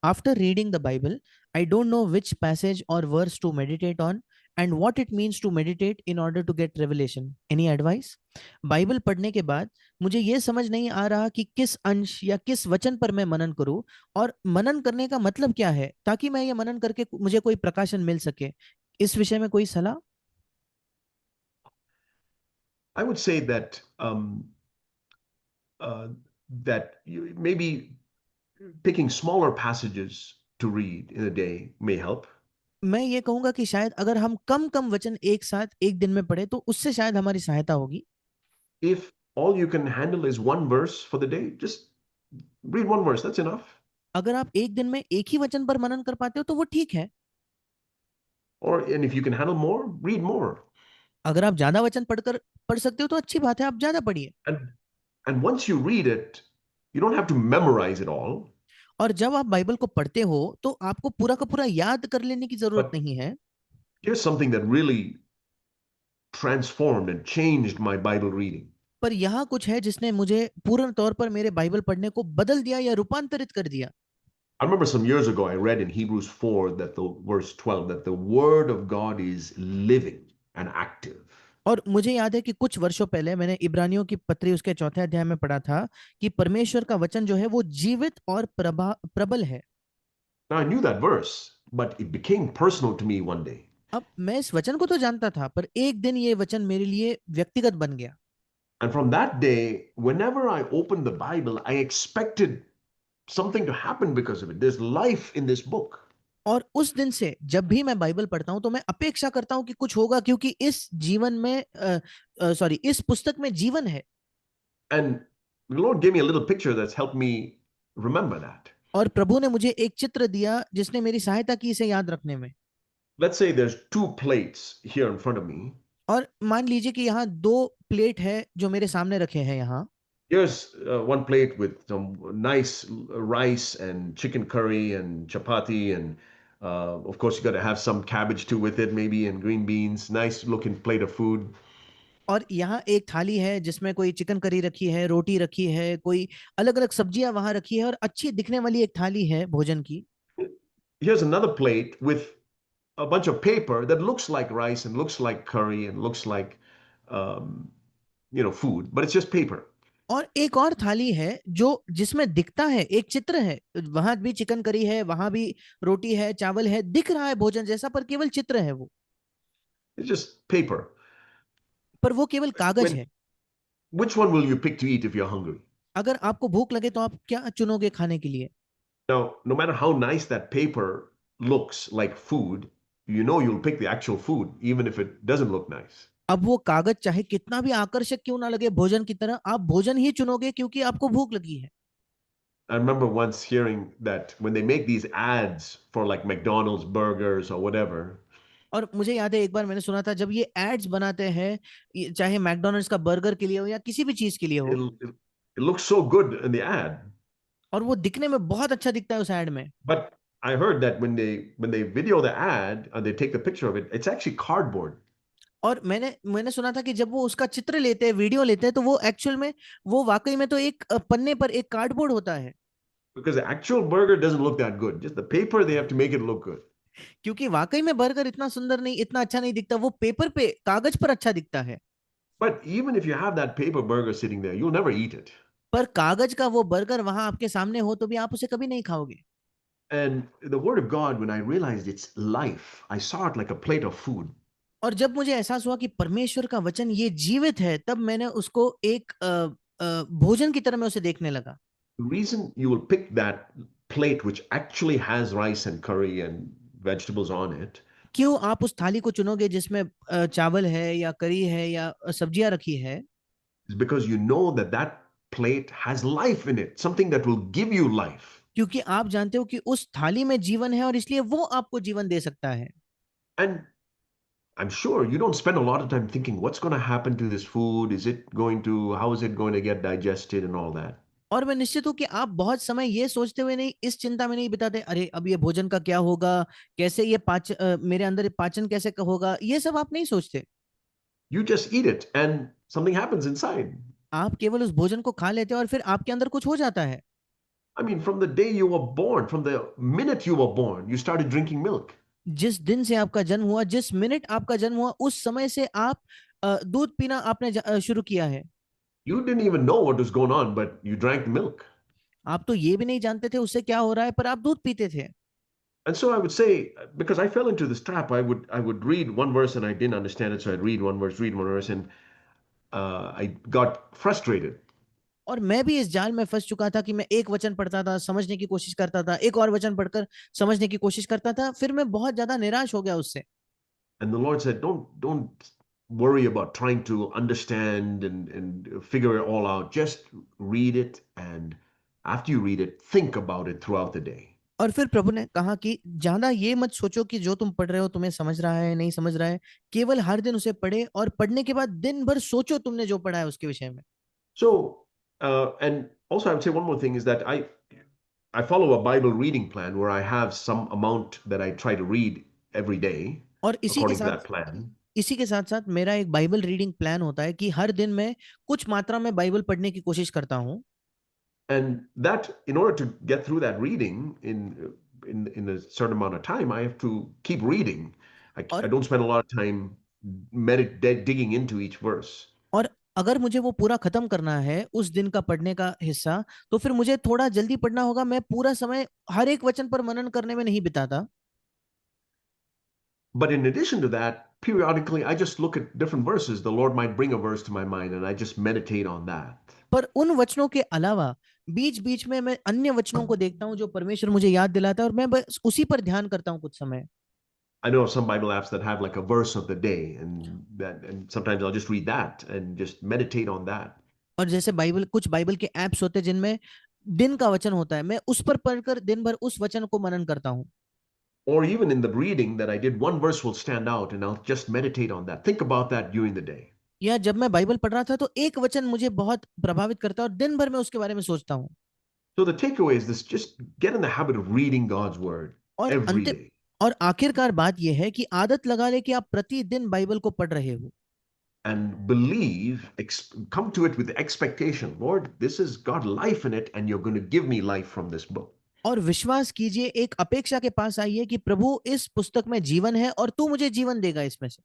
After reading the Bible, I don't know which passage or verse to meditate on and what it means to meditate in order to get revelation. Any advice? Bible पढ़ने के बाद मुझे ये समझ नहीं आ रहा कि किस अंश या किस वचन पर मैं मनन करूं और मनन करने का मतलब क्या है, ताकि मैं ये मनन करके मुझे कोई प्रकाशन मिल सके। इस विषय में कोई सलाह? I would say that uh, maybe picking smaller passages to read in a day may help. मैं ये कहूंगा कि शायद अगर हम कम कम वचन एक साथ एक दिन में पढ़े तो उससे शायद हमारी सहायता होगी। If all you can handle is one verse for the day, just read one verse. That's enough. अगर आप एक दिन में एक ही वचन पर मनन कर पाते हो तो वो ठीक है। And if you can handle more, read more. अगर आप ज्यादा वचन पढ़ सकते हो तो अच्छी बात है, आप ज्यादा पढ़िए। And and once you read it, you don't have to memorize it all, और जब आप बाइबल को पढ़ते हो तो आपको पूरा का पूरा याद कर लेने की जरूरत but नहीं है। here's something that really transformed and changed my Bible reading. पर यहाँ कुछ है जिसने मुझे पूर्ण तौर पर मेरे बाइबल पढ़ने को बदल दिया या रूपांतरित कर दिया। I remember some years ago I read in Hebrews 4 that the verse 12 that the word of God is living and active. और मुझे याद है कि कुछ वर्षों पहले मैंने इब्रानियों की पत्री उसके चौथे अध्याय में पढ़ा था कि परमेश्वर का वचन जो है वो जीवित और प्रबल है। Now I knew that verse, but it became personal to me one day. अब मैं इस वचन को तो जानता था, पर एक दिन ये वचन मेरे लिए व्यक्तिगत बन गया। And from that day, whenever I opened the Bible, I expected something to happen because of it. There's life in this book. और उस दिन से जब भी मैं बाइबल पढ़ता हूं तो मैं अपेक्षा करता हूं कि कुछ होगा, क्योंकि इस जीवन में इस पुस्तक में जीवन है। And the Lord gave me a little picture that's helped me remember that. और प्रभु ने मुझे एक चित्र दिया जिसने मेरी सहायता की इसे याद रखने में। Let's say there's two plates here in front of me. और मान लीजिए कि यहाँ दो प्लेट है जो मेरे सामने रखे हैं यहाँ। Here's one plate with some nice rice and chicken curry and chapati, and of course, you got to have some cabbage too with it, maybe, and green beans. Nice looking plate of food. और यहाँ एक थाली है जिसमें कोई chicken curry रखी है, रोटी रखी है, कोई अलग अलग सब्जियां वहां रखी है और अच्छी दिखने वाली एक थाली है भोजन की। Here's another plate with a bunch of paper that looks like rice and looks like curry and looks like, um, food, but it's just paper. और एक और थाली है जो जिसमें दिखता है, एक चित्र है, वहां भी चिकन करी है, वहां भी रोटी है, चावल है, दिख रहा है भोजन जैसा, पर केवल चित्र है वो। It's just paper. पर वो केवल कागज When है। Which one will you pick to eat if you're hungry? अगर आपको भूख लगे तो आप क्या चुनोगे खाने के लिए? Now, no matter how nice that paper looks like food, you'll pick the actual food, even if it doesn't look nice. अब वो कागज चाहे कितना भी आकर्षक क्यों ना लगे भोजन की तरह, आप भोजन ही चुनोगे क्योंकि आपको भूख लगी है। I remember once hearing that when they make these ads for like McDonald's burgers or whatever, और मुझे याद है एक बार मैंने सुना था जब ये एड्स बनाते हैं, चाहे मैकडोनल्ड्स का बर्गर के लिए हो या किसी भी चीज के लिए it, हो, it, it looks so good in the ad. और वो दिखने में बहुत अच्छा दिखता है उस एड में। But I heard that when they video the ad and they take the picture of it, it's actually cardboard. और मैंने सुना था कि जब वो उसका चित्र लेते हैं, वीडियो लेते हैं, तो वो एक्चुअल में वो वाकई में तो एक पन्ने पर एक कार्डबोर्ड होता है। Because the actual burger doesn't look that good. Just the paper, they have to make it look good. क्योंकि वाकई में बर्गर इतना सुंदर नहीं, इतना अच्छा नहीं दिखता, वो पेपर पे कागज पर अच्छा दिखता है। But even if you have that paper burger sitting there, you'll never eat it. पर कागज का वो बर्गर वहां आपके सामने हो तो भी आप उसे कभी नहीं खाओगे। And the Word of God, when I realized its life, I saw it like a plate of food. और जब मुझे एहसास हुआ कि परमेश्वर का वचन ये जीवित है, तब मैंने उसको एक भोजन की तरह मैं उसे देखने लगा। The reason you will pick that plate, which actually has rice and curry and vegetables on it, क्यों आप उस थाली को चुनोगे जिसमें चावल है या करी है या सब्जियां रखी है? is because you know that that plate has life in it, something that will give you life. क्योंकि आप जानते हो कि उस थाली में जीवन है और इसलिए वो आपको जीवन दे सकता है। And I'm sure you don't spend a lot of time thinking what's going to happen to this food. How is it going to get digested and all that. और मैं निश्चित हूं कि आप बहुत समय ये सोचते हुए नहीं, इस चिंता में नहीं बिताते, अरे अब ये भोजन का क्या होगा, कैसे ये मेरे अंदर पाचन कैसे होगा, ये सब आप नहीं सोचते। You just eat it and something happens inside. आप केवल उस भोजन को खा लेते हैं और फिर आपके अंदर कुछ हो जाता है। I mean, from the day you were born, from the minute you were born, you started drinking milk. जिस दिन से आपका जन्म हुआ, जिस मिनट आपका जन्म हुआ, उस समय से आप दूध पीना आपने शुरू किया है। You didn't even know what was going on, but you drank milk. आप तो ये भी नहीं जानते थे उससे क्या हो रहा है, पर आप दूध पीते थे। And so I would say, because I fell into this trap, I would read one verse and I didn't understand it, so I'd read one verse, and I got frustrated. और मैं भी इस जाल में फंस चुका था कि मैं एक वचन पढ़ता था, समझने की कोशिश करता था, एक और वचन पढ़कर समझने की कोशिश करता था, फिर मैं बहुत ज्यादा निराश हो गया उससे। And the Lord said, don't worry about trying to understand and figure it all out. Just read it, and after you read it, think about it throughout the day. और फिर प्रभु ने कहा कि ज्यादा ये मत सोचो कि जो तुम पढ़ रहे हो तुम्हें समझ रहा है नहीं समझ रहा है, केवल हर दिन उसे पढ़े और पढ़ने के बाद दिन भर सोचो तुमने जो पढ़ा है उसके विषय में। So, and also I would say one more thing is that I follow a Bible reading plan where I have some amount that I try to read every day और according to that plan. इसी के साथ साथ मेरा एक Bible reading plan होता है कि हर दिन मैं कुछ मात्रा में बाइबल पढ़ने की कोशिश करता हूँ। And that, in order to get through that reading in a certain amount of time, I have to keep reading. I और don't spend a lot of time digging into each verse. और अगर मुझे वो पूरा खत्म करना है उस दिन का पढ़ने का हिस्सा, तो फिर मुझे थोड़ा जल्दी पढ़ना होगा। मैं पूरा समय हर एक वचन पर मनन करने में नहीं बिताता। But in addition to that, periodically I just look at different verses. The Lord might bring a verse to my mind, and I just meditate on that. पर उन वचनों के अलावा बीच बीच में मैं अन्य वचनों को देखता हूँ जो परमेश्वर मुझे याद दिलाता है, और मैं बस उसी पर ध्यान करता हूँ कुछ समय। I know some Bible apps that have like a verse of the day, and sometimes I'll just read that and just meditate on that. और जैसे बाइबल, कुछ बाइबल के एप्स होते हैं जिनमें दिन का वचन होता है, मैं उस पर पढ़कर दिन भर उस वचन को मनन करता हूँ। Or even in the reading that I did, one verse will stand out, and I'll just meditate on that. Think about that during the day. या जब मैं बाइबल पढ़ रहा था तो एक वचन मुझे बहुत प्रभावित करता है और दिन भर मैं उसके बारे में सोचता हूँ। So the takeaway is this: just get in the habit of reading God's word और every अंतिम day. और आखिरकार बात यह है कि आदत लगा ले कि आप प्रतिदिन बाइबल को पढ़ रहे हो। And believe, come to it with expectation. Lord, this has got life in it, and you're going to give me life from this book. और विश्वास कीजिए, एक अपेक्षा के पास आइए कि प्रभु इस पुस्तक में जीवन है और तू मुझे जीवन देगा इसमें से।